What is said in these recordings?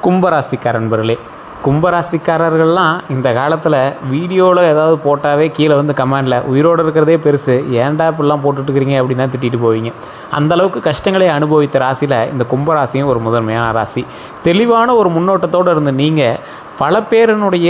கும்பராசிக்கார நண்பர்களே, கும்பராசிக்காரர்கள்லாம் இந்த காலத்தில் வீடியோவில் ஏதாவது போட்டாவே கீழே வந்து கமெண்டில் உயிரோடு இருக்கிறதே பெருசு, ஏன்டா இப்படிலாம் போட்டுட்ருக்கிறீங்க அப்படின்னு தான் திட்டிட்டு போவீங்க. அந்தளவுக்கு கஷ்டங்களை அனுபவித்த ராசியில் இந்த கும்பராசியும் ஒரு முதன்மையான ராசி. தெளிவான ஒரு முன்னோட்டத்தோடு இருந்த நீங்கள் பல பேரினுடைய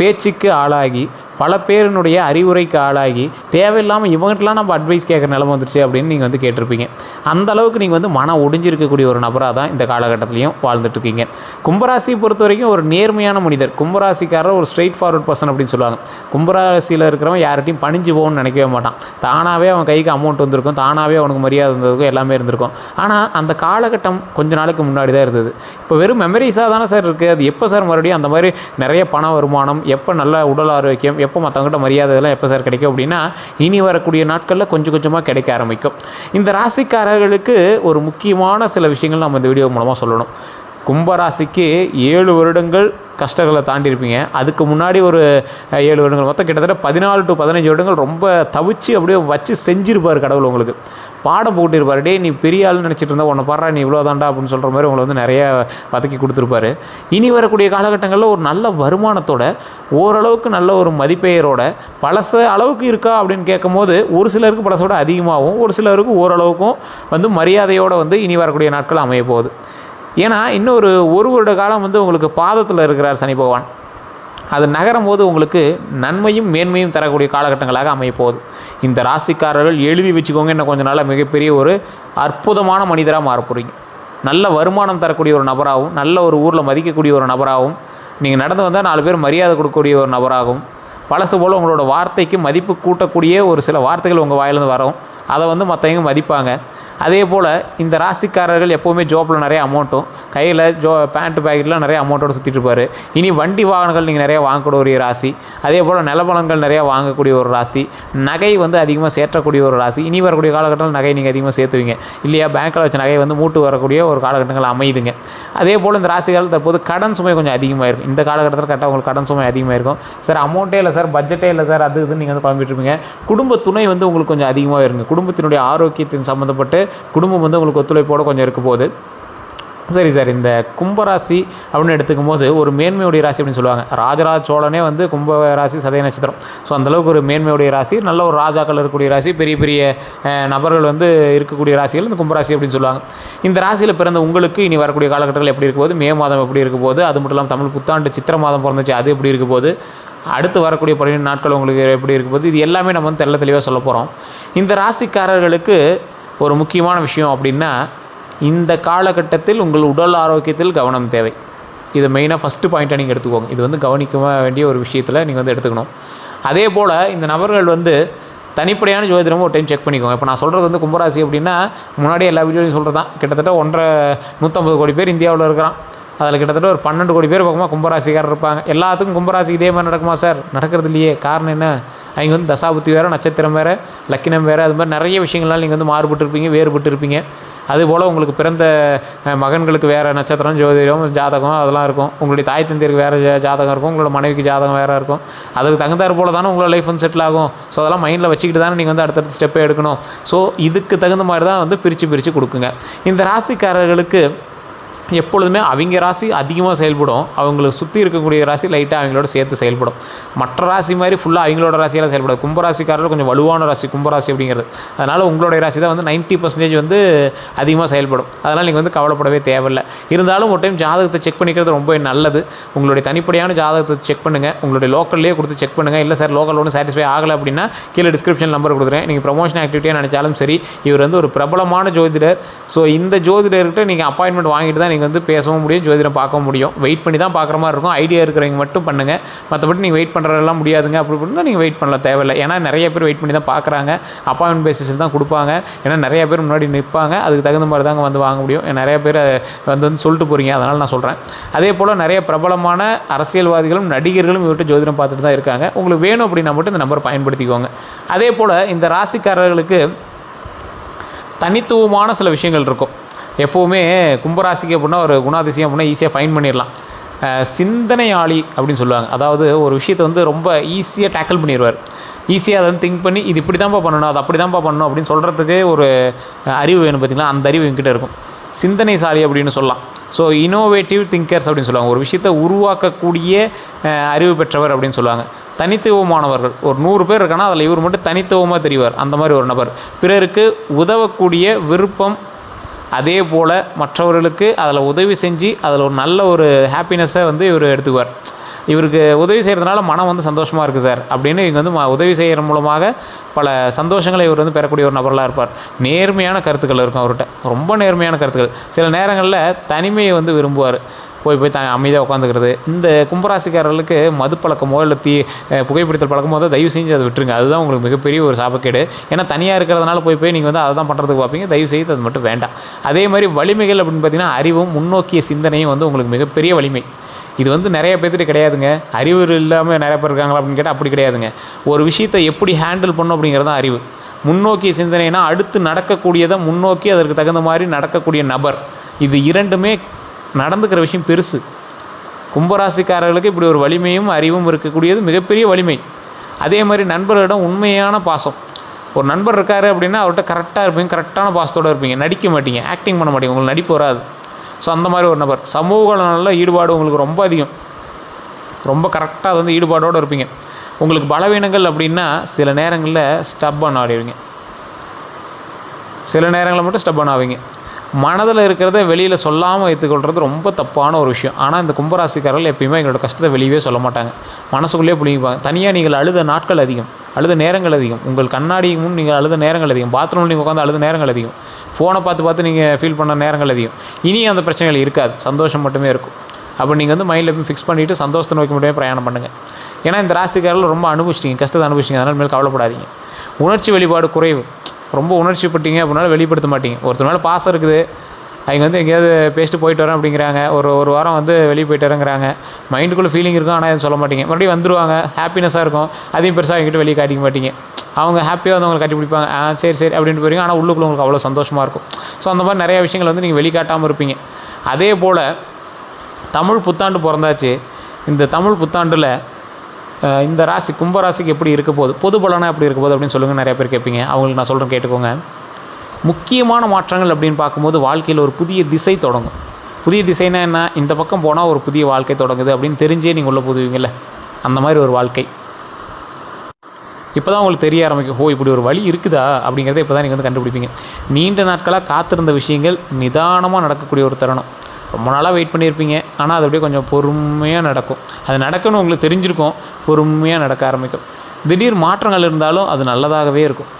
பேச்சுக்கு ஆளாகி, பல பேரினுடைய அறிவுரைக்கு ஆளாகி, தேவையில்லாமல் இவங்ககிட்டலாம் நம்ம அட்வைஸ் கேட்குற நிலைமை வந்துருச்சு அப்படின்னு நீங்கள் வந்து கேட்டிருப்பீங்க. அந்த அளவுக்கு நீங்கள் வந்து மன ஒடிஞ்சிருக்கக்கூடிய ஒரு நபராக தான் இந்த காலகட்டத்திலையும் வாழ்ந்துட்டுருக்கீங்க. கும்பராசியை பொறுத்த வரைக்கும் ஒரு நேர்மையான மனிதர். கும்பராசிக்காரர் ஒரு ஸ்ட்ரெயிட் ஃபார்வர்ட் பர்சன் அப்படின்னு சொல்லுவாங்க. கும்பராசியில் இருக்கிறவன் யார்கிட்டையும் பணிஞ்சு போகணும்னு நினைக்கவே மாட்டான். தானாகவே அவன் கைக்கு அமௌண்ட் வந்திருக்கும், தானாகவே அவனுக்கு மரியாதை இருந்ததுக்கும் எல்லாமே இருந்திருக்கும். ஆனால் அந்த காலகட்டம் கொஞ்ச நாளைக்கு முன்னாடி தான் இருந்தது. இப்போ வெறும் மெமரிஸாக தானே சார் இருக்குது. அது எப்போ சார் மறுபடியும் அந்த மாதிரி நிறைய பண வருமானம், எப்போ நல்ல உடல் ஆரோக்கியம், எப்போ மற்றவங்கள்ட்ட மரியாதை இதெல்லாம் எப்போ சார் கிடைக்கும் அப்படின்னா, இனி வரக்கூடிய நாட்களில் கொஞ்சம் கொஞ்சமாக கிடைக்க ஆரம்பிக்கும். இந்த ராசிக்காரர்களுக்கு ஒரு முக்கியமான சில விஷயங்கள் நம்ம இந்த வீடியோ மூலமாக சொல்லணும். கும்பராசிக்கு 7 வருடங்கள் கஷ்டங்களை தாண்டியிருப்பீங்க. அதுக்கு முன்னாடி ஒரு 7 வருடங்கள், மொத்தம் கிட்டத்தட்ட 14 to 15 வருடங்கள் ரொம்ப தவிச்சு அப்படியே வச்சு செஞ்சுருப்பார் கடவுள். உங்களுக்கு பாடம் போட்டிருப்பார். டே நீ பெரிய ஆள்னு நினச்சிட்டு இருந்தால் உன்னை பாடுறா நீ இவ்வளோ தாண்டா அப்படின்னு சொல்கிற மாதிரி உங்களை வந்து நிறைய பதக்கி கொடுத்துருப்பாரு. இனி வரக்கூடிய காலகட்டங்களில் ஒரு நல்ல வருமானத்தோட, ஓரளவுக்கு நல்ல ஒரு மதிப்பெயரோட, பழச அளவுக்கு இருக்கா அப்படின்னு கேட்கும் போது ஒரு சிலருக்கு பழசோட அதிகமாகவும், ஒரு சிலருக்கு ஓரளவுக்கும் வந்து மரியாதையோடு வந்து இனி வரக்கூடிய நாட்கள் அமைய போகுது. ஏன்னா இன்னும் ஒரு வருட காலம் வந்து உங்களுக்கு பாதத்தில் இருக்கிறார் சனி பகவான். அது நகரும் போது உங்களுக்கு நன்மையும் மேன்மையும் தரக்கூடிய காலகட்டங்களாக அமையப்போகுது. இந்த ராசிக்காரர்கள் எழுதி வச்சுக்கோங்க, இன்னும் கொஞ்சம் நாளாக மிகப்பெரிய ஒரு அற்புதமான மனிதராக மாறப்போகிறீங்க. நல்ல வருமானம் தரக்கூடிய ஒரு நபராகவும், நல்ல ஒரு ஊரில் மதிக்கக்கூடிய ஒரு நபராகவும், நீங்கள் நடந்து வந்தால் 4 பேர் மரியாதை கொடுக்கக்கூடிய ஒரு நபராகவும், பழசு போல் உங்களோட வார்த்தைக்கு மதிப்பு கூட்டக்கூடிய ஒரு சில வார்த்தைகள் உங்கள் வாயிலிருந்து வரும். அதை வந்து மற்றவங்க மதிப்பாங்க. அதே போல் இந்த ராசிக்காரர்கள் எப்போவுமே ஜோப்பில் நிறைய அமௌண்ட்டும், கையில் பேண்ட்டு பேக்கெட்டில் நிறைய அமௌண்ட்டோடு சுற்றிட்டு இருப்பார். இனி வண்டி வாகனங்கள் நீங்கள் நிறையா வாங்கக்கூடிய ஒரு ராசி. அதே போல் நிலபலன்கள் நிறையா வாங்கக்கூடிய ஒரு ராசி. நகை வந்து அதிகமாக சேர்த்தக்கூடிய ஒரு ராசி. இனி வரக்கூடிய காலகட்டத்தில் நகை நீங்கள் அதிகமாக சேர்த்துவீங்க இல்லையா? பேங்க்கில் வச்ச நகை வந்து மூட்டு வரக்கூடிய ஒரு காலகட்டங்கள் அமையுதுங்க. அதே போல் இந்த ராசிகள் தற்போது கடன் சுமை கொஞ்சம் அதிகமாக இருக்கும். இந்த காலகட்டத்தில் கரெக்டாக உங்களுக்கு கடன் சுமை அதிகமாக இருக்கும். சார் அமௌண்ட்டே இல்லை சார், பட்ஜெட்டே இல்லை சார், அது இதுன்னு நீங்கள் வந்து குழம்பிட்டு இருப்பீங்க. குடும்ப துணை வந்து உங்களுக்கு கொஞ்சம் அதிகமாக இருங்க. குடும்பத்தினுடைய ஆரோக்கியத்தின் சம்மந்தப்பட்டு குடும்பம் வந்து உங்களுக்கு ஒத்துழைப்போடு கொஞ்சம் இருக்க போகுது. சரி சார், இந்த கும்பராசி அப்படின்னு எடுத்துக்கும் போது ஒரு மேன்மையுடைய ராசி அப்படின்னு சொல்லுவாங்க. ராஜராஜ சோழனே வந்து கும்பராசி சதய நட்சத்திரம். ஸோ அந்தளவுக்கு ஒரு மேன்மையுடைய ராசி, நல்ல ஒரு ராஜாக்கள் இருக்கக்கூடிய ராசி, பெரிய பெரிய நபர்கள் வந்து இருக்கக்கூடிய ராசிகள் இந்த கும்பராசி அப்படின்னு சொல்லுவாங்க. இந்த ராசியில் பிறந்த உங்களுக்கு இனி வரக்கூடிய காலகட்டங்கள் எப்படி இருக்க போது, மே மாதம் எப்படி இருக்க போது, அது மட்டும் இல்லாமல் தமிழ் புத்தாண்டு சித்திரை மாதம் பிறந்துச்சு, அது எப்படி இருக்க போது, அடுத்து வரக்கூடிய 12 நாட்கள் உங்களுக்கு எப்படி இருக்க போது, இது எல்லாமே நம்ம வந்து தெளிவாக சொல்ல போகிறோம். இந்த ராசிக்காரர்களுக்கு ஒரு முக்கியமான விஷயம் அப்படின்னா, இந்த காலகட்டத்தில் உங்கள் உடல் ஆரோக்கியத்தில் கவனம் தேவை. இது மெயினாக ஃபஸ்ட்டு பாயிண்ட்டாக நீங்கள் எடுத்துக்கோங்க. இது வந்து கவனிக்க வேண்டிய ஒரு விஷயத்தில் நீங்கள் வந்து எடுத்துக்கணும். அதே போல் இந்த நபர்கள் வந்து தனிப்படையான ஜோதிடமும் ஒரு டைம் செக் பண்ணிக்கோங்க. இப்போ நான் சொல்கிறது வந்து கும்பராசி அப்படின்னா, முன்னாடி எல்லா வீடியோலையும் சொல்கிறது தான். கிட்டத்தட்ட 150 கோடி பேர் இந்தியாவில் இருக்கிறான். அதில் கிட்டத்தட்ட ஒரு 12 கோடி பேர் பக்கமாக கும்பராசிக்காரர் இருப்பாங்க. எல்லாத்துக்கும் கும்பராசிக்கு இதே மாதிரி நடக்குமா சார்? நடக்கிறது இல்லையே. காரணம் என்ன? அவங்க வந்து தசாபுத்தி வேறு, நட்சத்திரம் வேறு, லக்கினம் வேறு, அது மாதிரி நிறைய விஷயங்கள்லாம் நீங்கள் வந்து மாறுபட்டு இருப்பீங்க, வேறுபட்டு இருப்பீங்க. அதுபோல் உங்களுக்கு பிறந்த மகன்களுக்கு வேறு நட்சத்திரம், ஜோதிடம், ஜாதகம் அதெல்லாம் இருக்கும். உங்களுடைய தாய் தந்தையருக்கு வேறு ஜாதகம் இருக்கும், உங்களோட மனைவிக்கு ஜாதகம் வேறு இருக்கும். அதுக்கு தகுந்தாற் போல் தானே உங்களோட லைஃப் வந்து செட்டில் ஆகும். ஸோ அதெல்லாம் மைண்டில் வச்சுக்கிட்டு தானே நீங்கள் வந்து அடுத்தடுத்த ஸ்டெப்பை எடுக்கணும். ஸோ இதுக்கு தகுந்த மாதிரி தான் வந்து பிரித்து கொடுக்குங்க. இந்த ராசிக்காரர்களுக்கு எப்பொழுதுமே அவங்க ராசி அதிகமாக செயல்படும், அவங்களுக்கு சுற்றி இருக்கக்கூடிய ராசி லைட்டாக அவங்களோட சேர்த்து செயல்படும். மற்ற ராசி மாதிரி ஃபுல்லாக அவங்களோட ராசியெல்லாம் செயல்படும். கும்பராசிக்காரர்கள் கொஞ்சம் வலுவான ராசி கும்பராசி அப்படிங்கிறது. அதனால் உங்களுடைய ராசி தான் வந்து 90% வந்து அதிகமாக செயல்படும். அதனால் நீங்கள் வந்து கவலைப்படவே தேவையில்லை. இருந்தாலும் ஒரு டைம் ஜாதகத்தை செக் பண்ணிக்கிறது ரொம்ப நல்லது. உங்களுடைய தனிப்படையான ஜாதகத்தை செக் பண்ணுங்கள். உங்களுடைய லோக்கல்லே கொடுத்து செக் பண்ணுங்கள். இல்லை சார் லோக்கல் ஒன்று சாட்டிஸ்ஃபை ஆகலை அப்படின்னா கீழே டிஸ்கிரிப்ஷன் நம்பர் கொடுக்குறேன். நீங்கள் ப்ரமோஷன் ஆக்டிவிட்டியாக நினச்சாலும் சரி, இவர் வந்து ஒரு பிரபலமான ஜோதிடர். ஸோ இந்த ஜோதிடர்கிட்ட நீங்கள் அப்பாயின்மெண்ட் வாங்கிட்டு தான் நீங்கள் வந்து பேசவும் முடியும், ஜோதிடம் பார்க்க முடியும். வெயிட் பண்ணி தான் பார்க்குற மாதிரி இருக்கும். ஐடியா இருக்கிறவங்க மட்டும் பண்ணுங்கள். மற்றபடி நீங்கள் வெயிட் பண்ணுறதெல்லாம் முடியாதுங்க. அப்படி பண்ணால் நீங்கள் வெயிட் பண்ணல தேவையில்லை. ஏன்னா நிறைய பேர் வெயிட் பண்ணி தான் பார்க்குறாங்க. அப்பாயின்மெண்ட் பேசிஸில் தான் கொடுப்பாங்க. ஏன்னா நிறைய பேர் முன்னாடி நிற்பாங்க. அதுக்கு தகுந்த மாதிரி தாங்க வந்து வாங்க முடியும். நிறைய பேர் வந்து சொல்லிட்டு போகிறீங்க, அதனால் நான் சொல்கிறேன். அதே போல் நிறைய பிரபலமான அரசியல்வாதிகளும் நடிகர்களும் இவர்கிட்ட ஜோதிடம் பார்த்துட்டு தான் இருக்காங்க. உங்களுக்கு வேணும் அப்படின்னா மட்டும் இந்த நம்பரை பயன்படுத்திக்கோங்க. அதே போல் இந்த ராசிக்காரர்களுக்கு தனித்துவமான சில விஷயங்கள் இருக்கும். எப்போவுமே கும்பராசிக்கு அப்படின்னா ஒரு குணாதிசயம் அப்படின்னா ஈஸியாக ஃபைன் பண்ணிடலாம். சிந்தனையாளி அப்படின்னு சொல்லுவாங்க. அதாவது ஒரு விஷயத்தை வந்து ரொம்ப ஈஸியாக டேக்கிள் பண்ணிடுவார். ஈஸியாக அதை வந்து திங்க் பண்ணி இது இப்படி தான்ப்பா பண்ணணும், அது அப்படி தான்ப்பா பண்ணணும் அப்படின்னு சொல்கிறதுக்கு ஒரு அறிவு வேணும். பார்த்திங்களா, அந்த அறிவு என்கிட்ட இருக்கும். சிந்தனைசாலி அப்படின்னு சொல்லலாம். ஸோ இனோவேட்டிவ் திங்கர்ஸ் அப்படின்னு சொல்லுவாங்க. ஒரு விஷயத்தை உருவாக்கக்கூடிய அறிவு பெற்றவர் அப்படின்னு சொல்லுவாங்க. தனித்துவமானவர்கள். ஒரு 100 பேர் இருக்கானா அதில் இவர் மட்டும் தனித்துவமாக தெரிவார். அந்த மாதிரி ஒரு நபர். பிறருக்கு உதவக்கூடிய விருப்பம், அதே போல் மற்றவர்களுக்கு அதில் உதவி செஞ்சு அதில் ஒரு நல்ல ஒரு ஹாப்பினஸ்ஸை வந்து இவர் எடுத்துக்குவார். இவருக்கு உதவி செய்கிறதுனால மனம் வந்து சந்தோஷமாக இருக்குது சார் அப்படின்னு இவங்க வந்து உதவி செய்கிற மூலமாக பல சந்தோஷங்களை இவர் வந்து பெறக்கூடிய ஒரு நபர்களாக இருப்பார். நேர்மையான கருத்துக்கள் இருக்கும் அவர்கிட்ட, ரொம்ப நேர்மையான கருத்துக்கள். சில நேரங்களில் தனிமையை வந்து விரும்புவார். போய் அமைதியாக உட்காந்துக்கிறது. இந்த கும்பராசிக்காரர்களுக்கு மது பழக்கமோ இல்லை புகைப்பிடித்தல் பழக்கமோ தான் தயவு செஞ்சு அதை விட்டுருங்க. அதுதான் உங்களுக்கு மிகப்பெரிய ஒரு சாபக்கேடு. ஏன்னா தனியாக இருக்கிறதுனால போய் நீங்கள் வந்து அதை தான் பண்ணுறதுக்கு பார்ப்பீங்க. தயவு செய்து அது மட்டும் வேண்டாம். அதே மாதிரி வலிமைகள் அப்படின்னு பார்த்தீங்கன்னா அறிவும் முன்னோக்கிய சிந்தனையும் வந்து உங்களுக்கு மிகப்பெரிய வலிமை. இது வந்து நிறைய பேர்த்துட்டு கிடையாதுங்க. அறிவு இல்லாமல் நிறைய பேர் இருக்காங்களா அப்படின்னு கேட்டால் அப்படி கிடையாதுங்க. ஒரு விஷயத்தை எப்படி ஹேண்டில் பண்ணணும் அப்படிங்கிறது தான் அறிவு. முன்னோக்கிய சிந்தனைனா அடுத்து நடக்கக்கூடியதை முன்னோக்கி அதற்கு தகுந்த மாதிரி நடக்கக்கூடிய நபர். இது இரண்டுமே நடந்துக்கிற விஷயம் பெருசு. கும்பராசிக்காரர்களுக்கு இப்படி ஒரு வலிமையும் அறிவும் இருக்கக்கூடியது மிகப்பெரிய வலிமை. அதே மாதிரி நண்பர்களிடம் உண்மையான பாசம். ஒரு நண்பர் இருக்கார் அப்படின்னா அவர்கிட்ட கரெக்டாக இருப்பீங்க, கரெக்டான பாசத்தோடு இருப்பீங்க, நடிக்க மாட்டீங்க, ஆக்டிங் பண்ண மாட்டீங்க, உங்களுக்கு நடிப்பு வராது. ஸோ அந்த மாதிரி ஒரு நபர். சமூக நல்ல ஈடுபாடு உங்களுக்கு ரொம்ப அதிகம், ரொம்ப கரெக்டாக அது வந்து ஈடுபாடோடு இருப்பீங்க. உங்களுக்கு பலவீனங்கள் அப்படின்னா சில நேரங்களில் ஸ்டப்பான ஆடுவீங்க, சில நேரங்களில் மட்டும் ஸ்டப்பான ஆவீங்க. மனதில் இருக்கிறத வெளியில் சொல்லாமல் வைத்துக்கொள்வது ரொம்ப தப்பான ஒரு விஷயம். ஆனால் இந்த கும்பராசிக்காரர்கள் எப்பயுமே எங்களோட கஷ்டத்தை வெளியே சொல்ல மாட்டாங்க, மனசுக்குள்ளேயே புளிப்பாங்க. தனியாக நீங்கள் அழுத நாட்கள் அதிகம், அழுத நேரங்கள் அதிகம், உங்கள் கண்ணாடி முன் நீங்கள் அழுத நேரங்கள் அதிகம், பாத்ரூமில் நீங்கள் உட்காந்து அழுத நேரங்கள் அதிகம், ஃபோனை பார்த்து நீங்கள் ஃபீல் பண்ண நேரங்கள் அதிகம். இனி அந்த பிரச்சனைகள் இருக்காது, சந்தோஷம் மட்டுமே இருக்கும். அப்போ நீங்கள் வந்து மைண்டில் எப்பயும் ஃபிக்ஸ் பண்ணிவிட்டு சந்தோஷத்தை நோக்கி மட்டுமே பிரயாணம் பண்ணுங்கள். ஏன்னா இந்த ராசிக்காரர்கள் ரொம்ப அனுபவிச்சிட்டிங்க, கஷ்டத்தை அனுபவிச்சிங்க, அதனால் மேலே கவலைப்படாதீங்க. உணர்ச்சி வெளிப்பாடு குறைவு. ரொம்ப உணர்ச்சிப்பட்டீங்க அப்படின்னால வெளிப்படுத்த மாட்டீங்க. ஒருத்தர் மேலே பாசம் இருக்குது, அவங்க வந்து எங்கேயாவது பேசிட்டு போயிட்டு வரேன் அப்படிங்கிறாங்க, ஒரு வாரம் வந்து வெளியே போயிட்டு வரேங்கிறாங்க, மைண்டுக்குள்ளே ஃபீலிங் இருக்கும், ஆனால் எதுவும் சொல்ல மாட்டீங்க. மறுபடியும் வந்துடுவாங்க, ஹாப்பினஸாக இருக்கும், அதையும் பெருசாக அவங்ககிட்ட வெளியே காட்டிக்க மாட்டீங்க. அவங்க ஹாப்பியாக வந்து அவங்களை கட்டி பிடிப்பாங்க, சரி அப்படின்ட்டு போயிருங்க. ஆனால் உள்ளுக்குள்ள உங்களுக்கு அவ்வளோ சந்தோஷமாக இருக்கும். ஸோ அந்த மாதிரி நிறையா விஷயங்கள் வந்து நீங்கள் வெளிக்காட்டாமல் இருப்பீங்க. அதே போல் தமிழ் புத்தாண்டு பிறந்தாச்சு. இந்த தமிழ் புத்தாண்டில் இந்த ராசி கும்பராசிக்கு எப்படி இருக்க போகுது, பொது பலனாக எப்படி இருக்க போகுது அப்படின்னு சொல்லுங்கள். நிறைய பேர் கேட்பீங்க, அவங்களுக்கு நான் சொல்கிறேன் கேட்டுக்கோங்க. முக்கியமான மாற்றங்கள் அப்படின்னு பார்க்கும்போது வாழ்க்கையில் ஒரு புதிய திசை தொடங்கும். புதிய திசைனா என்ன, இந்த பக்கம் போனால் ஒரு புதிய வாழ்க்கை தொடங்குது அப்படின்னு தெரிஞ்சே நீங்கள் உள்ள போதுவீங்கள்ல, அந்த மாதிரி ஒரு வாழ்க்கை இப்போ தான் உங்களுக்கு தெரிய ஆரம்பிக்கும். இப்படி ஒரு வழி இருக்குதா அப்படிங்கிறத இப்போ தான் நீங்கள் வந்து கண்டுபிடிப்பீங்க. நீண்ட நாட்களாக காத்திருந்த விஷயங்கள் நிதானமாக நடக்கக்கூடிய ஒரு தருணம். ரொம்ப நாளாக வெயிட் பண்ணியிருப்பீங்க, ஆனால் அது அப்படியே கொஞ்சம் பொறுமையாக நடக்கும். அது நடக்குன்னு உங்களுக்கு தெரிஞ்சிருக்கும், பொறுமையாக நடக்க ஆரம்பிக்கும். திடீர் மாற்றங்கள் இருந்தாலும் அது நல்லதாகவே இருக்கும்.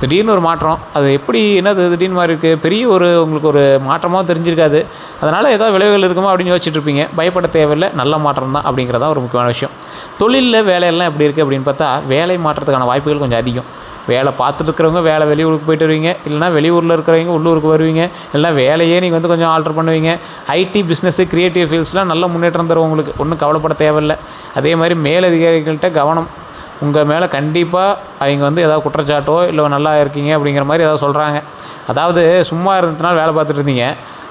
திடீர்னு ஒரு மாற்றம், அது எப்படி என்னது திடீர்னு மாதிரி இருக்குது, பெரிய உங்களுக்கு ஒரு மாற்றமாக தெரிஞ்சிருக்காது, அதனால் ஏதோ விளைவுகள் இருக்குமா அப்படின்னு யோசிச்சுட்ருப்பீங்க. பயப்பட தேவையில்லை, நல்ல மாற்றம் தான் அப்படிங்கிறதா ஒரு முக்கியமான விஷயம். தொழிலில் வேலையெல்லாம் எப்படி இருக்குது அப்படின்னு பார்த்தா வேலை மாற்றத்துக்கான வாய்ப்புகள் கொஞ்சம் அதிகம். வேலை பார்த்துட்டு இருக்கிறவங்க வேலை வெளியூருக்கு போய்ட்டு வருவீங்க, இல்லைனா வெளியூரில் இருக்கிறவங்க உள்ளூருக்கு வருவீங்க, இல்லைனா வேலையே நீங்கள் வந்து கொஞ்சம் ஆல்ட்ரு பண்ணுவீங்க. ஐடி பிஸ்னஸ்ஸு கிரியேட்டிவ் ஃபீல்ட்ஸ்லாம் நல்ல முன்னேற்றம் தரும் உங்களுக்கு, ஒன்றும் கவலைப்பட தேவையில்லை. அதே மாதிரி மேலதிகாரிகள்கிட்ட கவனம். உங்கள் மேலே கண்டிப்பாக அவங்க வந்து ஏதாவது குற்றச்சாட்டோ இல்லை நல்லா இருக்கீங்க அப்படிங்கிற மாதிரி ஏதாவது சொல்கிறாங்க. அதாவது சும்மா இருந்ததுனால வேலை பார்த்துட்டு இருந்தீங்க,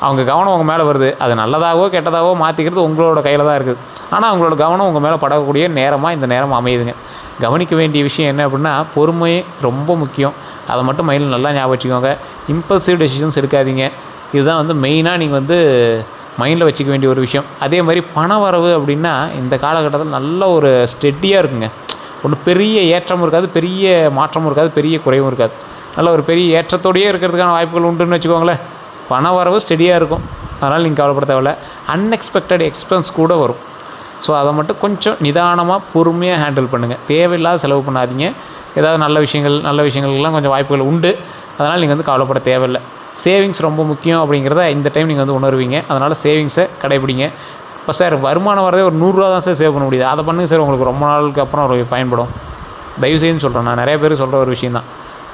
அவங்க கவனம் உங்கள் மேலே வருது. அது நல்லதாகவோ கெட்டதாகவோ மாற்றிக்கிறது உங்களோட கையில் தான் இருக்குது. ஆனால் அவங்களோட கவனம் உங்கள் மேலே படக்கூடிய நேரமாக இந்த நேரம் அமையுதுங்க. கவனிக்க வேண்டிய விஷயம் என்ன அப்படின்னா பொறுமை ரொம்ப முக்கியம். அதை மட்டும் மைண்டில் நல்லா ஞாபகம் வச்சுக்கோங்க. இம்பல்சிவ் டெசிஷன்ஸ் எடுக்காதீங்க. இதுதான் வந்து மெயினாக நீங்கள் வந்து மைண்டில் வச்சுக்க வேண்டிய ஒரு விஷயம். அதே மாதிரி பண வரவு அப்படின்னா இந்த காலகட்டத்தில் நல்ல ஒரு ஸ்டெடியாக இருக்குங்க. ஒன்றும் பெரிய ஏற்றமும் இருக்காது, பெரிய மாற்றமும் இருக்காது, பெரிய குறைவும் இருக்காது. நல்ல ஒரு பெரிய ஏற்றத்தோடையே இருக்கிறதுக்கான வாய்ப்புகள் உண்டுன்னு வச்சுக்கோங்களேன். பண வரவு ஸ்டெடியாக இருக்கும், அதனால் நீங்கள் கவலைப்பட தேவையில்ல. அன்எக்ஸ்பெக்டட் எக்ஸ்பென்ஸ் கூட வரும். ஸோ அதை மட்டும் கொஞ்சம் நிதானமாக பொறுமையாக ஹேண்டில் பண்ணுங்கள். தேவையில்லாத செலவு பண்ணாதீங்க. ஏதாவது நல்ல விஷயங்கள்லாம் கொஞ்சம் வாய்ப்புகள் உண்டு, அதனால் நீங்கள் வந்து கவலைப்பட தேவையில்லை. சேவிங்ஸ் ரொம்ப முக்கியம் அப்படிங்கிறத இந்த டைம் நீங்கள் வந்து உணர்வீங்க. அதனால் சேவிங்ஸை கடைபிடிங்க. இப்போ சார் வருமானம் வரதே ஒரு 100 ரூபா தான் சார் சேவ் பண்ண முடியுது, அதை பண்ணுங்கள் சார், உங்களுக்கு ரொம்ப நாளுக்கு அப்புறம் ஒரு பயன்படும். தயவுசெய்துன்னு சொல்கிறேன், நான் நிறைய பேர் சொல்கிற ஒரு விஷயம் தான்.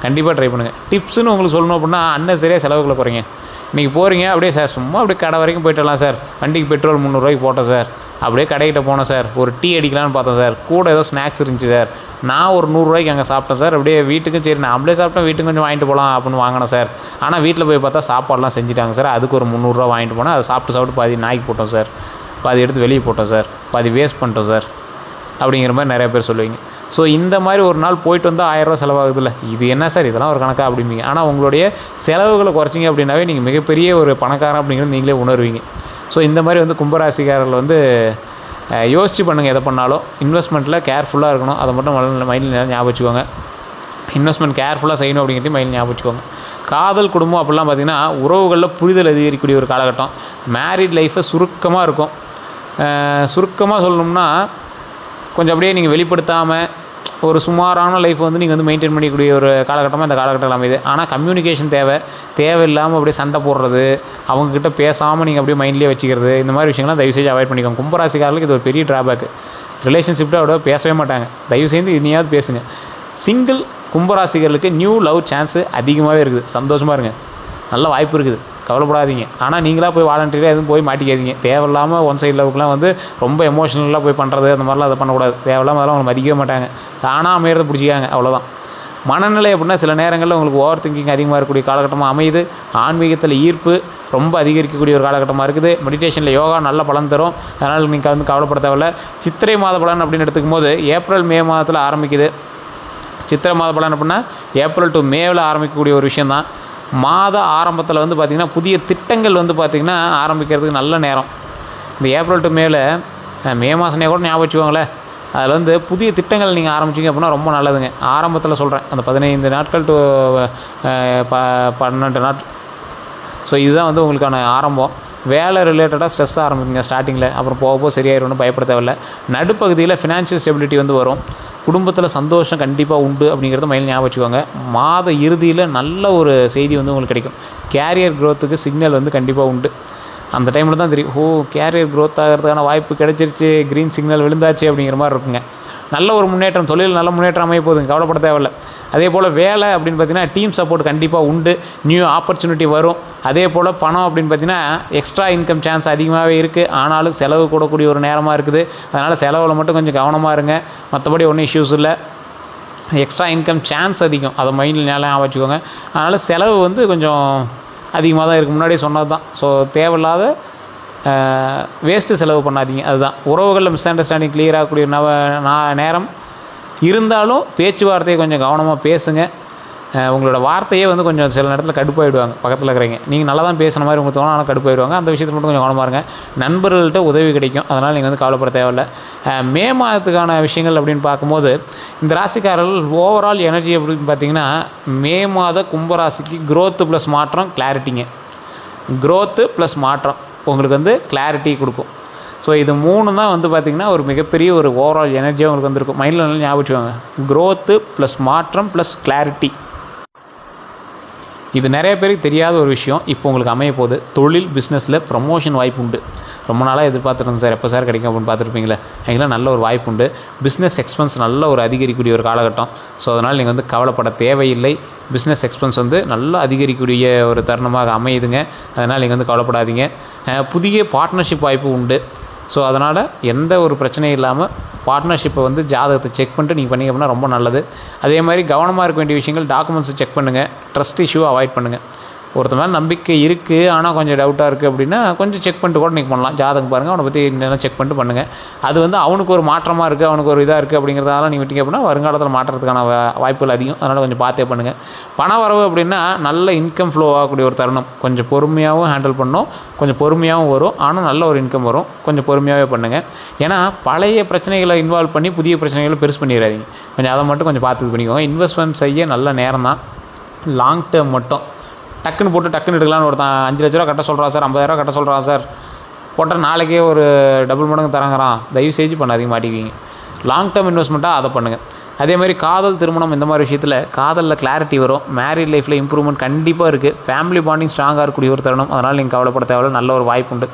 கண்டிப்பாக ட்ரை பண்ணுங்கள். டிப்ஸ்னு உங்களுக்கு சொல்லணும் அப்படின்னா அன்னசரியாக செலவுகளை குறைங்க. இன்றைக்கி போகிறீங்க அப்படியே சார் சும்மா அப்படியே கடை வரைக்கும் போய்ட்டுலாம் சார், வண்டிக்கு பெட்ரோல் 300 ரூபாய்க்கு போட்டேன் சார், அப்படியே கடைக்கிட்ட போனேன் சார், ஒரு டீ அடிக்கலான்னு பார்த்தேன் சார், கூட ஏதோ ஸ்நாக்ஸ் இருந்துச்சு சார், நான் ஒரு 100 ரூபாய்க்கு அங்கே சாப்பிட்டேன் சார், அப்படியே வீட்டுக்கும் சரி நான் அப்படியே சாப்பிட்டேன், வீட்டுக்கு கொஞ்சம் வாங்கிட்டு போகலாம் அப்படின்னு வாங்கினேன் சார். ஆனால் வீட்டில் போய் பார்த்தா சாப்பாடெலாம் செஞ்சுட்டாங்க சார், அதுக்கு ஒரு 300 ரூபா வாங்கிட்டு போனேன், அதை சாப்பிட்டு பாதி நாய்க்கு போட்டோம் சார், பாதி எடுத்து வெளியே போட்டோம் சார், பாதி வேஸ்ட் பண்ணிட்டோம் சார் அப்படிங்கிற மாதிரி நிறைய பேர் சொல்லுவீங்க. ஸோ இந்த மாதிரி ஒரு நாள் போயிட்டு வந்தால் 1000 ரூபா செலவாகுதுல்ல, இது என்ன சார் இதெல்லாம் ஒரு கணக்கா அப்படிம்பீங்க. ஆனால் உங்களுடைய செலவுகளை குறைச்சிங்க அப்படின்னாவே நீங்கள் மிகப்பெரிய ஒரு பணக்காரன் அப்படிங்கிறது நீங்களே உணர்வீங்க. ஸோ இந்த மாதிரி வந்து கும்பராசிக்காரர்கள் வந்து யோசித்து பண்ணுங்கள். எதை பண்ணாலும் இன்வெஸ்ட்மெண்ட்டில் கேர்ஃபுல்லாக இருக்கணும். அதை மட்டும் மைண்டில் ஞாபகம் வச்சுக்கோங்க. இன்வெஸ்ட்மெண்ட் கேர்ஃபுல்லாக செய்யணும் அப்படிங்கிறதையும் மைண்டில் ஞாபகம் வச்சுக்கோங்க. காதல், குடும்பம் அப்படிலாம் பார்த்திங்கன்னா உறவுகளில் புரிதல் அதிகரிக்கக்கூடிய ஒரு காலகட்டம். மேரிட் லைஃப்பை சுருக்கமாக இருக்கும். சுருக்கமாக சொல்லணும்னா கொஞ்சம் அப்படியே நீங்கள் வெளிப்படுத்தாமல் ஒரு சுமாரான லைஃப் வந்து நீங்கள் வந்து மெயின்டைன் பண்ணிக்கூடிய ஒரு காலகட்டமாக இந்த காலகட்டம் அமையுது. ஆனால் கம்யூனிகேஷன் தேவையில்லாமல் அப்படியே சண்டை போடுறது, அவங்கக்கிட்ட பேசாமல் நீங்கள் அப்படியே மைண்ட்லேயே வச்சுக்கிறது, இந்த மாதிரி விஷயங்கள்லாம் தயவுசெய்து அவாய்ட் பண்ணிக்கோங்க. கும்பராசிக்காரர்களுக்கு இது ஒரு பெரிய ட்ராபேக்கு. ரிலேஷன்ஷிப்ட்டு அவ்வளோ பேசவே மாட்டாங்க. தயவுசெய்து இனியாவது பேசுங்க. சிங்கிள் கும்பராசிகளுக்கு நியூ லவ் சான்ஸு அதிகமாகவே இருக்குது. சந்தோஷமாக இருங்க, நல்ல வாய்ப்பு இருக்குது, கவலைப்படாதீங்க. ஆனால் நீங்களாக போய் வாலண்டியராக எதுவும் போய் மாட்டிக்காதீங்க. தேவையில்லாமல் ஒன் சைட் லவுக்குலாம் வந்து ரொம்ப எமோஷனலாக போய் பண்ணுறது அந்த மாதிரிலாம் அதை பண்ணக்கூடாது. தேவையில்லாமல் அதெல்லாம் அவங்க மதிக்கவே மாட்டாங்க. தானாக அமையிறத பிடிச்சிக்காங்க, அவ்வளோதான். மனநிலை அப்படின்னா சில நேரங்களில் உங்களுக்கு ஓவர் திங்கிங் அதிகமாக இருக்கக்கூடிய காலகட்டமாக அமையுது. ஆன்மீகத்தில் ஈர்ப்பு ரொம்ப அதிகரிக்கக்கூடிய ஒரு காலகட்டமாக இருக்குது. மெடிடேஷனில் யோகா நல்ல பலன் தரும். அதனால் நீங்கள் வந்து கவலைப்பட தேவையில்ல. சித்திரை மாத பலன் அப்படின்னு எடுத்துக்கும் போது ஏப்ரல் மே மாதத்தில் ஆரம்பிக்குது. சித்திரை மாத பலன் அப்படின்னா ஏப்ரல் டு மேவில் ஆரம்பிக்கக்கூடிய ஒரு விஷயந்தான். மாத ஆரம்பத்தில் வந்து பார்த்திங்கன்னா புதிய திட்டங்கள் வந்து பார்த்திங்கன்னா ஆரம்பிக்கிறதுக்கு நல்ல நேரம். இந்த ஏப்ரல் டு மேவில் மே மாதனே கூட ஞாபகம் வச்சுக்கோங்களேன். அதில் வந்து புதிய திட்டங்கள் நீங்கள் ஆரம்பிச்சிங்க அப்படின்னா ரொம்ப நல்லதுங்க. ஆரம்பத்தில் சொல்கிறேன், அந்த 15 நாட்கள் டு 12 நாட்கள். ஸோ இதுதான் வந்து உங்களுக்கான ஆரம்பம். வேலை ரிலேட்டடாக ஸ்ட்ரெஸ் ஆரம்பிக்குங்க ஸ்டார்டிங்கில். அப்புறம் போக சரியாயிரும்னு பயப்பட தேவையில்லை. நடுப்பகுதியில் ஃபினான்ஷியல் ஸ்டெபிலிட்டி வந்து வரும். குடும்பத்தில் சந்தோஷம் கண்டிப்பாக உண்டு அப்படிங்கிறத மைண்டில் ஞாபகம் வச்சுக்கோங்க. மாத இறுதியில் நல்ல ஒரு செய்தி வந்து உங்களுக்கு கிடைக்கும். கேரியர் க்ரோத்துக்கு சிக்னல் வந்து கண்டிப்பாக உண்டு. அந்த டைமில் தான் தெரியும், கேரியர் க்ரோத் ஆகிறதுக்கான வாய்ப்பு கிடைச்சிருச்சு, க்ரீன் சிக்னல் விழுந்தாச்சு அப்படிங்கிற மாதிரி இருக்குங்க. நல்ல ஒரு முன்னேற்றம், தொழில் நல்ல முன்னேற்றம் அமைய போகுதுங்க, கவலைப்பட தேவையில்லை. அதே போல் வேலை அப்படின்னு பார்த்திங்கன்னா டீம் சப்போர்ட் கண்டிப்பாக உண்டு. நியூ ஆப்பர்ச்சுனிட்டி வரும். அதே போல் பணம் அப்படின்னு பார்த்திங்கன்னா எக்ஸ்ட்ரா இன்கம் சான்ஸ் அதிகமாகவே இருக்குது. ஆனாலும் செலவு கூடக்கூடிய ஒரு நேரமாக இருக்குது. அதனால் செலவில் மட்டும் கொஞ்சம் கவனமாக இருங்க. மற்றபடி ஒன்றும் இஷ்யூஸ் இல்லை. எக்ஸ்ட்ரா இன்கம் சான்ஸ் அதிகம், அதை மைண்டில் ஞாபகம் வச்சுக்கோங்க. அதனால் செலவு வந்து கொஞ்சம் அதிகமாக தான் இருக்குது. முன்னாடியே சொன்னது தான். ஸோ தேவையில்லாத வேஸ்ட்டு செலவு பண்ணாதீங்க. அதுதான் உறவுகளில் மிஸ் அண்டர்ஸ்டாண்டிங் கிளியர் ஆகக்கூடிய நேரம் இருந்தாலும் பேச்சுவார்த்தையை கொஞ்சம் கவனமாக பேசுங்க. உங்களோட வார்த்தையே வந்து கொஞ்சம் சில நேரத்தில் கடுப்பாயிடுவாங்க பக்கத்தில் இருக்கிறீங்க. நீங்கள் நல்லா தான் பேசுன மாதிரி உங்களுக்கு தோணும், ஆனால் கடுப்பாயிடுவாங்க. அந்த விஷயத்தில் மட்டும் கொஞ்சம் கவனமாக இருங்க. நண்பர்கள்ட்ட உதவி கிடைக்கும், அதனால் நீங்கள் வந்து கவலைப்பட தேவையில்லை. மே மாதத்துக்கான விஷயங்கள் அப்படின்னு பார்க்கும்போது இந்த ராசிக்காரர்கள் ஓவரால் எனர்ஜி அப்படின்னு பார்த்தீங்கன்னா மே மாத கும்பராசிக்கு க்ரோத்து ப்ளஸ் மாற்றம், கிளாரிட்டிங்க. க்ரோத்து ப்ளஸ் மாற்றம் உங்களுக்கு வந்து கிளாரிட்டி கொடுக்கும். ஸோ இது 3 தான் வந்து பார்த்திங்கன்னா ஒரு மிகப்பெரிய ஒரு ஓவரால் எனர்ஜியாக உங்களுக்கு வந்துருக்கும். மைண்டில் நல்லா ஞாபகம் வச்சுக்கோங்க. க்ரோத்து ப்ளஸ் மாற்றம் ப்ளஸ் கிளாரிட்டி. இது நிறைய பேருக்கு தெரியாத ஒரு விஷயம். இப்போ உங்களுக்கு அமைய போகுது. தொழில் பிஸ்னஸில் ப்ரமோஷன் வாய்ப்பு உண்டு. ரொம்ப நாளாக எதிர்பார்த்துருந்தேன் சார், எப்போ சார் கிடைக்கும் அப்படின்னு பார்த்துருப்பீங்களே. எங்கெல்லாம் நல்ல ஒரு வாய்ப்பு உண்டு. பிஸ்னஸ் எக்ஸ்பென்ஸ் நல்ல ஒரு அதிகரிக்கக்கூடிய ஒரு காலகட்டம். ஸோ அதனால் நீங்கள் வந்து கவலைப்பட தேவையில்லை. பிஸ்னஸ் எக்ஸ்பென்ஸ் வந்து நல்லா அதிகரிக்கக்கூடிய ஒரு தருணமாக அமையுதுங்க. அதனால் நீங்கள் வந்து கவலைப்படாதீங்க. புதிய பார்ட்னர்ஷிப் வாய்ப்பு உண்டு. ஸோ அதனால் எந்த ஒரு பிரச்சனையும் இல்லாமல் பார்ட்னர்ஷிப்பை வந்து ஜாதகத்தை செக் பண்ணிட்டு நீங்கள் பண்ணிங்க அப்படின்னா ரொம்ப நல்லது. அதே மாதிரி கவனமாக இருக்க வேண்டிய விஷயங்கள், டாக்குமெண்ட்ஸை செக் பண்ணுங்கள். ட்ரஸ்ட் இஷ்யூவை அவாய்ட் பண்ணுங்கள். ஒருத்தர் மேலே நம்பிக்கை இருக்குது ஆனால் கொஞ்சம் டவுட்டாக இருக்குது அப்படின்னா கொஞ்சம் செக் பண்ணிட்டு கூட நீங்கள் பண்ணலாம். ஜாதகம் பாருங்கள், அவனை பற்றி என்னென்ன செக் பண்ணிட்டு பண்ணுங்கள். அது வந்து அவனுக்கு ஒரு மாற்றமாக இருக்குது, அவனுக்கு ஒரு இதாக இருக்குது அப்படிங்கிறதால நீங்கள் விட்டீங்க அப்படின்னா வருங்காலத்தில் மாற்றத்துக்கான வாய்ப்புகள் அதிகம். அதனால் கொஞ்சம் பார்த்தே பண்ணுங்கள். பண வரவு அப்படின்னா நல்ல இன்கம் ஃப்ளோ ஆகக்கூடிய ஒரு தருணம். கொஞ்சம் பொறுமையாகவும் ஹேண்டில் பண்ணணும், கொஞ்சம் பொறுமையாகவும் வரும். ஆனால் நல்ல ஒரு இன்கம் வரும். கொஞ்சம் பொறுமையாகவே பண்ணுங்கள். ஏன்னா பழைய பிரச்சனைகளை இன்வால்வ் பண்ணி புதிய பிரச்சனைகளை பெருசு பண்ணிடாதீங்க. கொஞ்சம் அதை மட்டும் கொஞ்சம் பார்த்து பண்ணிக்கோங்க. இன்வெஸ்ட்மெண்ட் செய்ய நல்ல நேரம் தான். லாங் டேர்ம் மட்டும் டக்குன்னு போட்டு டக்குன்னு எடுக்கலான்னு ஒருத்தன் 5 லட்ச ரூபா கட்ட சொல்கிறான் சார், 50,000 கட்ட சொல்கிறான் சார், போட்டால் நாளைக்கே ஒரு டபுள் மடங்கு தரங்கிறான். தயவு செஞ்சு பண்ணாதீங்க, மாட்டிக்குவீங்க. லாங் டேர்ம் இன்வெஸ்ட்மெண்ட்டாக அதை பண்ணுங்கள். அதே மாதிரி காதல், திருமணம் இந்த மாதிரி விஷயத்தில் காதலில் கிளாரிட்டி வரும். மேரிட் லைஃப்பில் இம்ப்ரூவ்மெண்ட் கண்டிப்பாக இருக்குது. ஃபேமிலி பாண்டிங் ஸ்ட்ராங்காக இருக்கக்கூடிய ஒரு தருணம். அதனால் நீங்கள் கவலைப்பட தேவையில்ல, நல்ல ஒரு வாய்ப்பு உண்டு.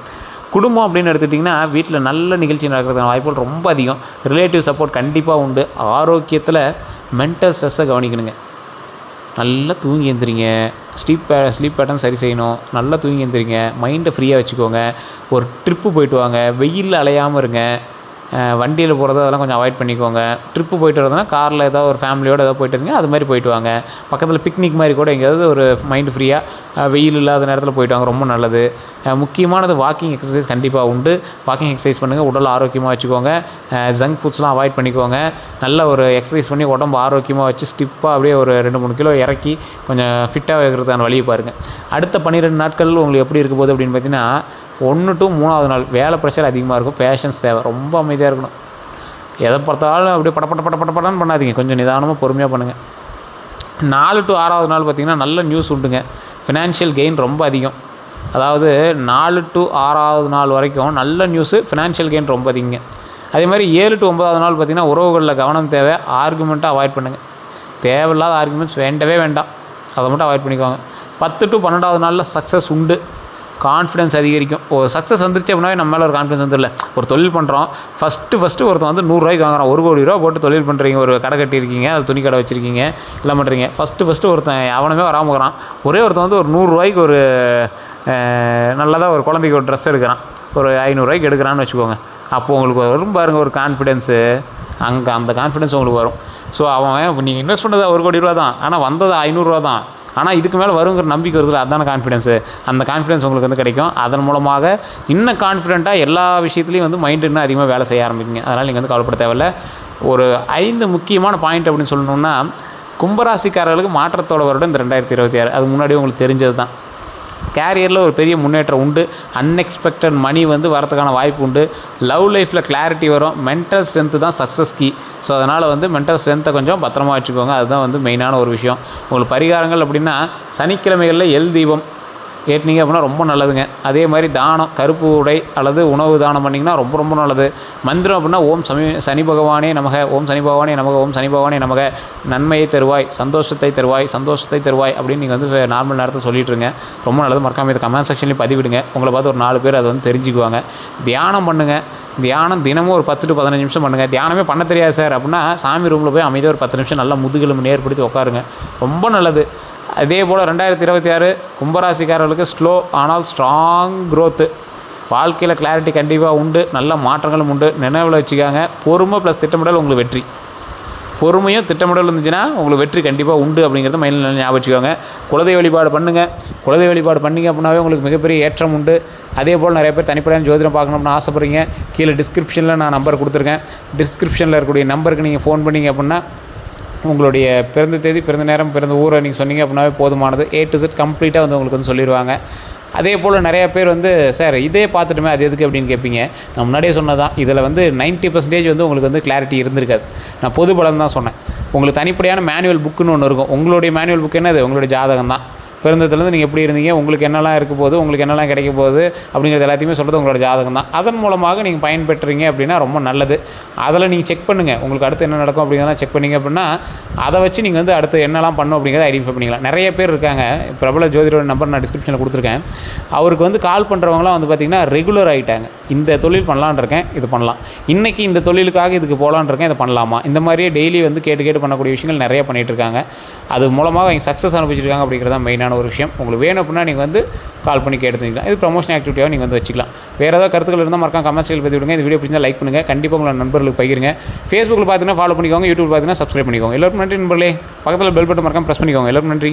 குடும்பம் அப்படின்னு எடுத்துட்டிங்கன்னா வீட்டில் நல்ல நிகழ்ச்சி நடக்கிறதுக்கான வாய்ப்புகள் ரொம்ப அதிகம். ரிலேட்டிவ் சப்போர்ட் கண்டிப்பாக உண்டு. ஆரோக்கியத்தில் மென்டல் ஸ்ட்ரெஸ்ஸை கவனிக்கணுங்க. நல்லா தூங்கி எழுந்திரிங்க. ஸ்லீப் பேட்டர்ன் சரி செய்யணும். நல்லா தூங்கி எழுந்திரிங்க. மைண்டை ஃப்ரீயாக வச்சுக்கோங்க. ஒரு ட்ரிப்பு போயிட்டு வாங்க. வெயிலில் அலையாமல் இருங்க. வண்டியில் போகிறது அதெல்லாம் கொஞ்சம் அவாய்ட் பண்ணிக்கோங்க. ட்ரிப்பு போயிட்டு வரதுனா காரில் ஏதாவது ஒரு ஃபேமிலியோடு ஏதாவது போயிட்டு இருங்க, அது மாதிரி போயிட்டு வாங்க. பக்கத்தில் பிக்னிக் மாதிரி கூட எங்கேயாவது ஒரு மைண்டு ஃப்ரீயாக வெயில் இல்லாத நேரத்தில் போயிட்டு வாங்க, ரொம்ப நல்லது. முக்கியமானது வாக்கிங் எக்ஸசைஸ் கண்டிப்பாக உண்டு. வாக்கிங் எக்ஸசைஸ் பண்ணுங்கள், உடல் ஆரோக்கியமாக வச்சுக்கோங்க. ஜங்க் ஃபுட்ஸ்லாம் அவாய்ட் பண்ணிக்கோங்க. நல்ல ஒரு எக்ஸசைஸ் பண்ணி உடம்பு ஆரோக்கியமாக வச்சு ஸ்டிப்பாக அப்படியே ஒரு 2-3 கிலோ இறக்கி கொஞ்சம் ஃபிட்டாக வைக்கிறதுக்கான வழியை பாருங்கள். அடுத்த 12 நாட்கள் உங்களுக்கு எப்படி இருக்க போகுது அப்படின்னு பார்த்தீங்கன்னா 1 to 3வது நாள் வேலை ப்ரெஷர் அதிகமாக இருக்கும், பேஷன்ஸ் தேவை, ரொம்ப அமைதியாக இருக்கணும். எதை பார்த்தாலும் அப்படியே படப்படன்னு பண்ணாதீங்க, கொஞ்சம் நிதானமாக பொறுமையாக பண்ணுங்கள். 4 to 6வது நாள் பார்த்திங்கன்னா நல்ல நியூஸ் உண்டுங்க, ஃபினான்ஷியல் கெயின் ரொம்ப அதிகம். அதாவது 4 to 6வது நாள் வரைக்கும் நல்ல நியூஸு, ஃபினான்ஷியல் கெயின் ரொம்ப அதிகங்க. அதே மாதிரி 7 to 9வது நாள் பார்த்திங்கன்னா உறவுகளில் கவனம் தேவை, ஆர்குமெண்ட்டாக அவாய்ட் பண்ணுங்கள். தேவையில்லாத ஆர்குமெண்ட்ஸ் வேண்டவே வேண்டாம், அதை மட்டும் அவாய்ட் பண்ணிக்கோங்க. 10 to 12வது நாளில் சக்ஸஸ் உண்டு, கான்ஃபிடன்ஸ் அதிகரிக்கும். ஒரு சக்ஸஸ் வந்துருச்சு அப்படின்னா நம்ம மேலே ஒரு கான்ஃபிடன்ஸ் வந்துடல. ஒரு தொழில் பண்ணுறோம், ஃபஸ்ட்டு ஒருத்தன் வந்து 100 ரூபாய்க்கு வாங்குறான், 1 கோடி ரூபா போட்டு தொழில் பண்ணுறீங்க, ஒரு கடை கட்டியிருக்கீங்க, அது துணி கடை வச்சுருக்கீங்க, எல்லாம் பண்ணுறீங்க. ஃபஸ்ட்டு ஒருத்தன் அவனமே வராமல் இருக்கிறான், ஒரே ஒருத்தன் வந்து ஒரு 100 ரூபாய்க்கு ஒரு நல்லதாக ஒரு குழந்தைக்கு ஒரு ட்ரெஸ் எடுக்கிறான், ஒரு 500 ரூபாய்க்கு எடுக்கிறான்னு வச்சுக்கோங்க. அப்போது உங்களுக்கு வரும் பாருங்கள் ஒரு கான்ஃபிடென்ஸு, அங்கே அந்த கான்ஃபிடென்ஸ் உங்களுக்கு வரும். ஸோ அவன் நீங்கள் இன்வெஸ்ட் பண்ணது 1 கோடி ரூபா தான், ஆனால் வந்தது 500 ரூபா தான், ஆனால் இதுக்கு மேலே வருங்கிற நம்பிக்கை வருது, அதுதான கான்ஃபிடென்ஸு. அந்த கான்ஃபிடென்ஸ் உங்களுக்கு வந்து கிடைக்கும். அதன் மூலமாக இன்னும் கான்ஃபிடென்ட்டாக எல்லா விஷயத்துலையும் வந்து மைண்டு இன்னும் அதிகமாக வேலை செய்ய ஆரம்பிக்குங்க. அதனால் நீங்கள் வந்து கவலைப்பட தேவையில்ல. ஒரு 5 முக்கியமான பாயிண்ட் அப்படின்னு சொல்லணுன்னா, கும்பராசிக்காரர்களுக்கு மாற்றத்தோட வருடம் இந்த 2026. அது முன்னாடி உங்களுக்கு தெரிஞ்சது தான். கேரியரில் ஒரு பெரிய முன்னேற்றம் உண்டு, அன்எக்ஸ்பெக்டட் மணி வந்து வரதுக்கான வாய்ப்பு உண்டு, லவ் லைஃப்பில் கிளாரிட்டி வரும், மென்டல் ஸ்ட்ரென்த்து தான் சக்ஸஸ் கீ. ஸோ அதனால் வந்து மென்டல் ஸ்ட்ரென்த்தை கொஞ்சம் பத்திரமா வச்சுக்கோங்க, அதுதான் வந்து மெயினான ஒரு விஷயம். உங்களுக்கு பரிகாரங்கள் அப்படின்னா சனிக்கிழமைகளில் எல் தீபம் ஏற்றினீங்க அப்படின்னா ரொம்ப நல்லதுங்க. அதே மாதிரி தானம், கருப்பு உடை அல்லது உணவு தானம் பண்ணிங்கன்னா ரொம்ப ரொம்ப நல்லது. மந்திரம் அப்படின்னா ஓம் சனி பகவானே நமக, ஓம் சனி பகவானே நமக, ஓம் சனி பகவானே நமக, நன்மையை தருவாய், சந்தோஷத்தை தருவாய் அப்படின்னு நீங்கள் வந்து நார்மல் நேரத்தை சொல்லிட்டு இருங்க, ரொம்ப நல்லது. மறக்காமல் இது கமெண்ட் செக்ஷன்லேயும் பதிவிடுங்க, உங்களை பார்த்து ஒரு 4 பேர் அதை வந்து தெரிஞ்சுக்குவாங்க. தியானம் பண்ணுங்கள், தியானம் தினமும் ஒரு 10 to 15 நிமிஷம் பண்ணுங்கள். தியானமே பண்ண தெரியாது சார் அப்படின்னா சாமி ரூமில் போய் அமைதியாக ஒரு 10 நிமிஷம் நல்லா முதுகெலும்பு நேர்படுத்தி உட்காருங்க, ரொம்ப நல்லது. அதே போல் 2026 கும்பராசிக்காரர்களுக்கு ஸ்லோ ஆனால் ஸ்ட்ராங் க்ரோத்து, வாழ்க்கையில் கிளாரிட்டி கண்டிப்பாக உண்டு, நல்ல மாற்றங்களும் உண்டு. நினைவில் வச்சுக்காங்க, பொறுமை ப்ளஸ் திட்டமிடல் உங்களுக்கு வெற்றி. பொறுமையும் திட்டமிடல் இருந்துச்சுன்னா உங்களுக்கு வெற்றி கண்டிப்பாக உண்டு அப்படிங்கிறத மைண்டில் ஞாபகம் வச்சுக்கோங்க. குலதெய்வ வழிபாடு பண்ணுங்கள், குலதெய்வ வழிபாடு பண்ணிங்க அப்படின்னாவே உங்களுக்கு மிகப்பெரிய ஏற்றம் உண்டு. அதே போல் நிறைய பேர் தனிப்படையான ஜோதிடம் பார்க்கணும்னு ஆசைப்படுறீங்க, கீழே டிஸ்கிரிப்ஷனில் நான் நம்பர் கொடுத்துருக்கேன். டிஸ்கிரிப்ஷனில் இருக்கக்கூடிய நம்பருக்கு நீங்கள் ஃபோன் பண்ணிங்க அப்படின்னா உங்களுடைய பிறந்த தேதி, பிறந்த நேரம், பிறந்த ஊரை நீங்கள் சொன்னீங்க அப்படின்னாவே போதுமானது. A to Z கம்ப்ளீட்டாக வந்து உங்களுக்கு வந்து சொல்லிடுவாங்க. அதே போல் நிறையா பேர் வந்து சார் இதே பார்த்துட்டுமே அது எதுக்கு அப்படின்னு கேட்பீங்க. நான் முன்னாடியே சொன்னதான், இதில் வந்து 90% வந்து உங்களுக்கு வந்து கிளாரிட்டி இருந்திருக்காது. நான் பொது பலம் தான் சொன்னேன். உங்களுக்கு தனிப்படையான மேனுவல் புக்குன்னு ஒன்று இருக்கும். உங்களுடைய மேனுவல் புக் என்னது? உங்களுடைய ஜாதகம் தான். பிறந்ததுலேருந்து நீங்கள் எப்படி இருந்தீங்க, உங்களுக்கு என்னெல்லாம் இருக்க போகுது, உங்களுக்கு என்னெல்லாம் கிடைக்க போகுது அப்படிங்கிறது எல்லாத்தையுமே சொல்கிறது உங்களோட ஜாதகம் தான். அதன் மூலமாக நீங்கள் பயன்பெற்றீங்க அப்படின்னா ரொம்ப நல்லது. அதில் நீங்கள் செக் பண்ணுங்கள், உங்களுக்கு அடுத்து என்ன நடக்கும் அப்படிங்கிறத செக் பண்ணிங்க அப்படின்னா அதை வச்சு நீங்கள் வந்து அடுத்து என்னெல்லாம் பண்ணணும் அப்படிங்கிறத ஐடென்டிஃபை பண்ணிக்கலாம். நிறைய பேர் இருக்காங்க, பிரபல ஜோதிடரோட நம்பர் நான் டிஸ்கிரிப்ஷனில் கொடுத்துருக்கேன். அவருக்கு வந்து கால் பண்ணுறவங்களாம் வந்து பார்த்திங்கன்னா ரெகுலர் ஆகிட்டாங்க. இந்த தொழில் பண்ணலான் இருக்கேன், இது பண்ணலாம், இன்றைக்கி இந்த தொழிலுக்காக இதுக்கு போகலான் இருக்கேன், இதை பண்ணலாமா, இந்த மாதிரியே டெய்லி வந்து கேட்டு பண்ணக்கூடிய விஷயங்கள் நிறைய பண்ணிகிட்டு இருக்காங்க. அது மூலமாக அவங்க சக்ஸஸ் அனுப்பிச்சிருக்காங்க அப்படிங்கிறது தான் மெயினான ஒரு விஷயம். உங்களுக்கு வேணும் அப்படின்னா நீங்கள் வந்து கால் பண்ணி கேட்டுக்கலாம். இது ப்ரமோஷன் ஆக்டிவிட்டியாக நீங்கள் வந்து வச்சுக்கலாம். வேறு ஏதாவது கருத்துக்கள் இருந்தால் மறக்காம கமெண்ட் செக்ஷனில் பற்றி விடுங்க. இந்த வீடியோ பிடிச்சா லைக் பண்ணுங்கள், கண்டிப்பாக உங்களோட நண்பர்களுக்கு பகிருங்க. ஃபேஸ்புக்கில் பார்த்தீங்கன்னா ஃபாலோ பண்ணிக்கோங்க, யூடியூப் பார்த்தீங்கன்னா சப்ஸ்கிரைப் பண்ணிக்கோங்க. எல்லாருக்கும் நன்றி நண்பர்களே. பக்கத்தில் பெல் பட்டன் மறக்காம ப்ரெஸ் பண்ணிக்கோங்க. எல்லாருக்கும் நன்றி.